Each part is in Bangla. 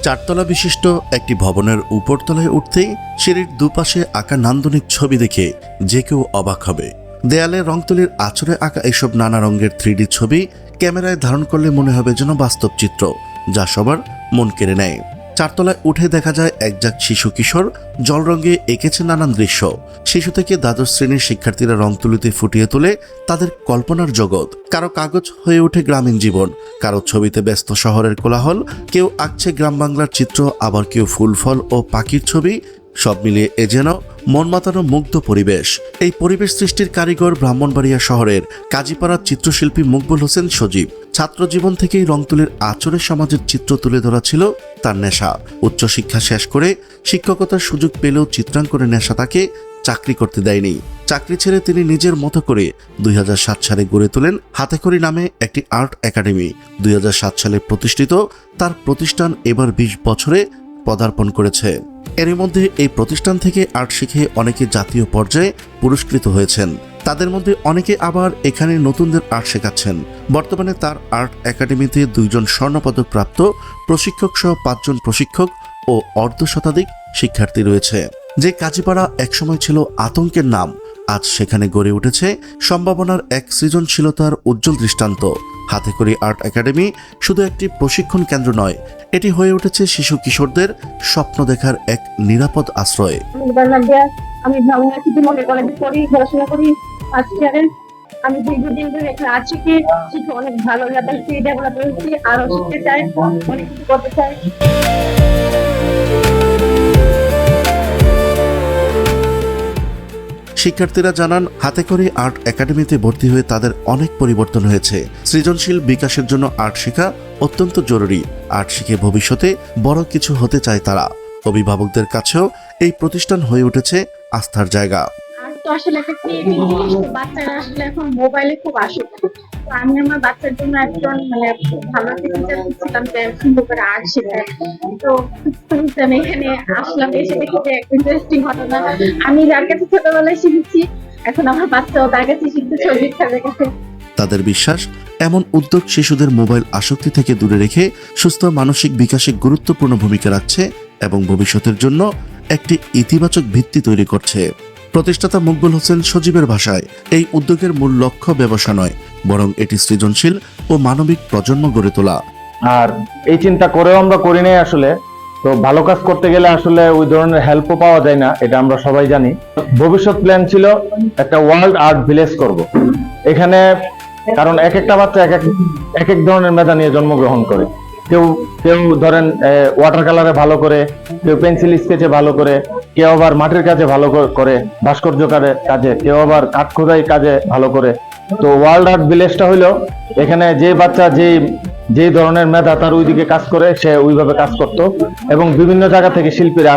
চারতলা বিশিষ্ট একটি ভবনের উপরতলায় উঠতেই সিঁড়ির দুপাশে আঁকা নান্দনিক ছবি দেখে যে কেউ অবাক হবে। দেয়ালে রং তুলির আঁচড়ে আঁকা এসব নানা রঙের 3D ছবি ক্যামেরায় ধারণ করলে মনে হবে যেন বাস্তব চিত্র, যা সবার মন কেড়ে নেয়। চারতলায় উঠে দেখা যায় একঝাঁক শিশু কিশোর জলরঙে এঁকেছে নানান দৃশ্য। শিশু থেকে দ্বাদশ শ্রেণীর শিক্ষার্থীরা রং তুলিতে ফুটিয়ে তোলে তাদের কল্পনার জগৎ। কারো কাগজ হয়ে ওঠে গ্রামীণ জীবন, কারো ছবিতে ব্যস্ত শহরের কোলাহল, কেউ আঁকছে গ্রাম বাংলার চিত্র, আবার কেউ ফুল ফল ও পাখির ছবি। সব মিলিয়ে এ যেন মন মাতানো মুগ্ধ পরিবেশ। এই পরিবেশ সৃষ্টির কারিগর ব্রাহ্মণবাড়িয়া শহরের কাজীপাড়ার চিত্রশিল্পী মকবুল হোসেন সজীব। ছাত্র জীবন থেকেই রং তুলির আঁচড়ে সমাজের চিত্র তুলে ধরা ছিল তার নেশা। উচ্চশিক্ষা শেষ করে শিক্ষকতার সুযোগ পেলেও চিত্রাঙ্কনের নেশা তাকে চাকরি করতে দেয়নি। চাকরি ছেড়ে তিনি নিজের মতো করে 2007 সালে গড়ে তোলেন হাতেখড়ি নামে একটি আর্ট একাডেমি। 2007 সালে প্রতিষ্ঠিত তার প্রতিষ্ঠান এবার 20 বছরে পদার্পণ করেছে। এর মধ্যে এই প্রতিষ্ঠান থেকে আর্ট শিখে অনেকে জাতীয় পর্যায়ে পুরস্কৃত হয়েছেন। তাদের মধ্যে অনেকে আবার এখানে নতুনদের আর্ট শেখাচ্ছেন। বর্তমানে তার আর্ট একাডেমিতে 2 জন স্বর্ণপদক প্রাপ্ত প্রশিক্ষক সহ 5 জন প্রশিক্ষক ও অর্ধশতাধিক শিক্ষার্থী রয়েছে। যে কাজীপাড়া একসময় ছিল আতঙ্কের নাম, আজ সেখানে গড়ে উঠেছে সম্ভাবনার এক সৃজনশীলতার উজ্জ্বল দৃষ্টান্ত। হাতেখড়ি আর্ট একাডেমি শুধু একটি প্রশিক্ষণ কেন্দ্র নয়, এটি হয়ে উঠেছে শিশু কিশোরদের স্বপ্ন দেখার এক নিরাপদ আশ্রয়। আমি ভাবনা মনে কলেজে পড়ি, পড়াশোনা করি। আজকে আমি দীর্ঘদিন ধরে এখানে আছি, শিখে অনেক ভালো লাগছে, ডেভেলপ হয়েছি, আরো শিখতে চাই, অনেক কিছু করতে চাই। শিক্ষার্থীরা জানান, হাতেখড়ি আর্ট একাডেমিতে ভর্তি হয়ে তাদের অনেক পরিবর্তন হয়েছে। সৃজনশীল বিকাশের জন্য আর্ট শেখা অত্যন্ত জরুরি। আর্ট শিখে ভবিষ্যতে বড় কিছু হতে চায় তারা। অভিভাবকদের কাছেও এই প্রতিষ্ঠান হয়ে উঠেছে আস্থার জায়গা। তো আসলে একটা ক্রিয়েটিভ জিনিস, তো বাচ্চারা আসলে এখন মোবাইলে খুব আসক্ত। তো আমি আমার বাচ্চার জন্য একজন ভালো টিচার খুঁজছিলাম যে সুন্দর করে আর্ট শেখায়। তো আমি এখানে আসলাম, এসে দেখি যে ইন্টারেস্টিং ঘটনা। আমি যার কাছে ছোটবেলায় শিখেছি, এখন আমার বাচ্চাও তার কাছে শিখতেছে, ওই শিক্ষার কাছে। তাদের বিশ্বাস, এমন উদ্যোগ শিশুদের মোবাইল আসক্তি থেকে দূরে রেখে সুস্থ মানসিক বিকাশে গুরুত্বপূর্ণ ভূমিকা রাখছে এবং ভবিষ্যতের জন্য একটি ইতিবাচক ভিত্তি তৈরি করছে। প্রতিষ্ঠাতা মকবুল হোসেন সজীবের ভাষায়, এই উদ্যোগের মূল লক্ষ্য ব্যবসা নয়, বরং এটি সৃজনশীল ও মানবিক প্রজন্ম গড়ে তোলা। আর এই চিন্তা করেও আমরা করি নাই আসলে। তো ভালো কাজ করতে গেলে আসলে ওই ধরনের হেল্পও পাওয়া যায় না, এটা আমরা সবাই জানি। ভবিষ্যৎ প্ল্যান ছিল একটা ওয়ার্ল্ড আর্ট ভিলেজ করব এখানে, কারণ এক একটা বাচ্চা এক এক ধরনের মেধা নিয়ে জন্মগ্রহণ করে। কেউ ধরেন ওয়াটার কালারে ভালো করে, কেউ পেন্সিল স্কেচে ভালো করে, কেউ আবার মাটির কাজে ভালো করে, ভাস্কর্য কাজে, কেউ আবার কাঠ খোদাই কাজে ভালো করে। তো ওয়ার্ল্ড আর্ট ভিলেজটা হইলো এখানে যে বাচ্চা যে ধরনের মেধা তার ওইদিকে কাজ করে, সে ওইভাবে কাজ করতো এবং বিভিন্ন জায়গা থেকে শিল্পীরা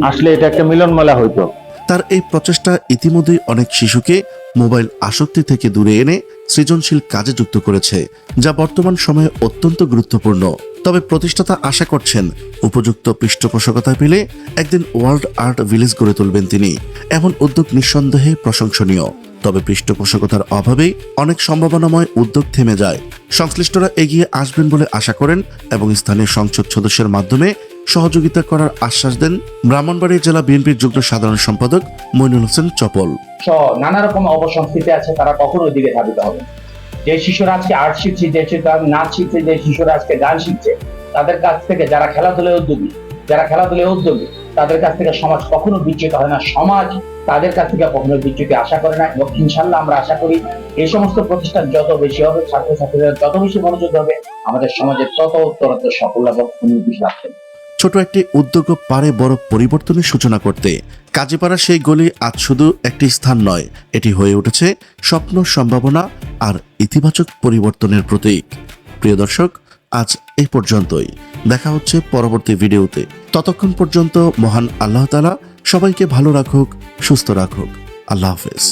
আসলে এটা একটা মিলন মেলা হইতো। তার এই প্রচেষ্টা ইতিমধ্যেই অনেক শিশুকে মোবাইল আসক্তি থেকে দূরে এনে সৃজনশীল কাজে যুক্ত করেছে, যা বর্তমান সময়ে অত্যন্ত গুরুত্বপূর্ণ। তবে প্রতিষ্ঠাতা আশা করছেন, উপযুক্ত পৃষ্ঠপোষকতা পেলে একদিন ওয়ার্ল্ড আর্ট ভিলেজ গড়ে তুলবেন তিনি। এমন উদ্যোগ নিঃসন্দেহে প্রশংসনীয়, তবে পৃষ্ঠপোষকতার অভাবেই অনেক সম্ভাবনাময় উদ্যোগ থেমে যায়। সংশ্লিষ্টরা এগিয়ে আসবেন বলে আশা করেন এবং স্থানীয় সংসদ সদস্যের মাধ্যমে সহযোগিতা করার আশ্বাস দেন ব্রাহ্মণবাড়িয়া জেলা বিএনপির যুগ্ম সাধারণ সম্পাদক মইনুল হোসেন চপল। নানা রকম অবসংস্কৃতি আছে, তারা কখনো ওই দিকে ধাবিত হবে। যে শিশুরা আজকে আর্ট শিখছে, যে শিশুরা নাচ শিখছে, যে শিশুরা আজকে গান শিখছে, তাদের কাছ থেকে যারা খেলাধুলায় উদ্যোগী তাদের কাছ থেকে সমাজ কখনো বিচ্যুত হয় না। সমাজ তাদের কাছ থেকে কখনো বিচ্যুতি আশা করে না এবং ইনশাল্লাহ আমরা আশা করি এই সমস্ত প্রতিষ্ঠান যত বেশি হবে, ছাত্রছাত্রীরা যত বেশি মনোযোগ হবে, আমাদের সমাজের তত উত্তরোত্তর সফল এবং উন্নতি লাভ হবে। ছোট একটি উদ্যোগও পারে বড় পরিবর্তনের সূচনা করতে। কাজীপাড়া সেই গলি আজ শুধু একটি স্থান নয়, এটি হয়ে উঠেছে স্বপ্ন, সম্ভাবনা আর ইতিবাচক পরিবর্তনের প্রতীক। প্রিয় দর্শক, আজ এই পর্যন্তই। দেখা হচ্ছে পরবর্তী ভিডিওতে। ততক্ষণ পর্যন্ত মহান আল্লাহ তাআলা সবাইকে ভালো রাখুক, সুস্থ রাখুক। আল্লাহ হাফেজ।